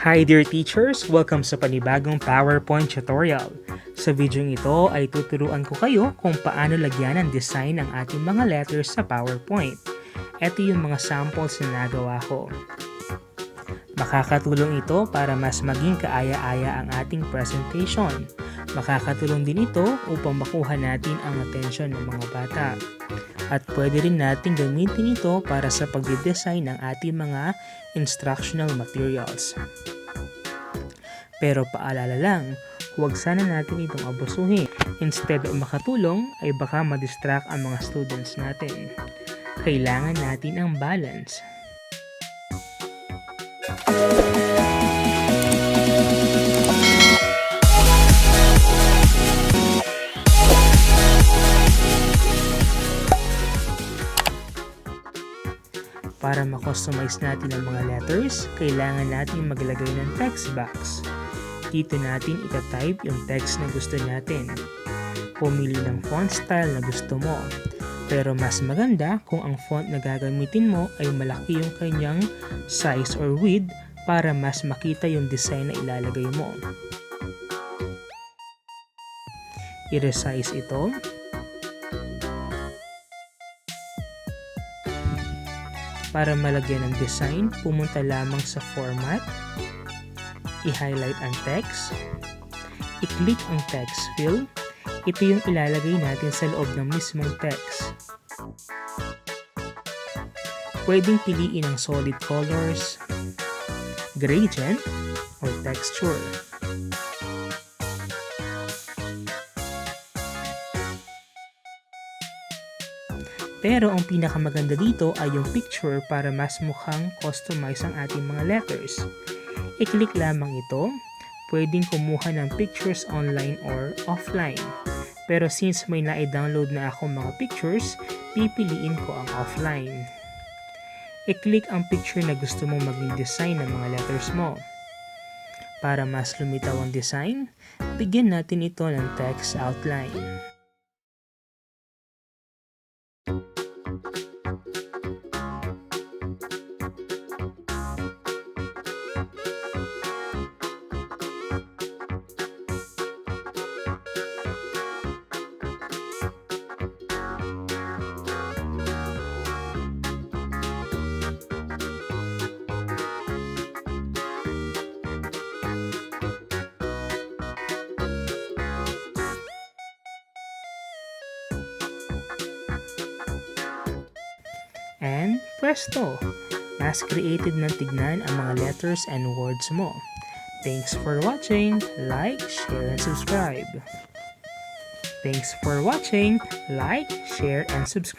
Hi dear teachers! Welcome sa panibagong PowerPoint tutorial. Sa video ito ay tuturuan ko kayo kung paano lagyan ng design ng ating mga letters sa PowerPoint. Ito yung mga samples na nagawa ko. Makakatulong ito para mas maging kaaya-aya ang ating presentation. Makakatulong din ito upang makuha natin ang atensyon ng mga bata. At pwede rin natin gamitin ito para sa pagde-design ng ating mga instructional materials. Pero paalala lang, huwag sana natin itong abusuhin. Instead of makatulong, ay baka ma-distract ang mga students natin. Kailangan natin ang balance. Para ma-customize natin ang mga letters, kailangan natin maglagay ng text box. Dito natin itatype yung text na gusto natin. Pumili ng font style na gusto mo. Pero mas maganda kung ang font na gagamitin mo ay malaki yung kanyang size or width para mas makita yung design na ilalagay mo. I-resize ito. Para malagyan ng design, pumunta lamang sa Format, i-highlight ang text, i-click ang text fill. Ito yung ilalagay natin sa loob ng mismong text. Pwedeng piliin ang solid colors, gradient, or texture. Pero ang pinakamaganda dito ay yung picture para mas mukhang customize ang ating mga letters. I-click lamang ito. Pwedeng kumuha ng pictures online or offline. Pero since may na-download na akong mga pictures, pipiliin ko ang offline. I-click ang picture na gusto mong maging design ng mga letters mo. Para mas lumitaw ang design, bigyan natin ito ng text outline. And presto! Mas creative na tignan ang mga letters and words mo. Thanks for watching! Like, share, and subscribe! Thanks for watching! Like, share, and subscribe!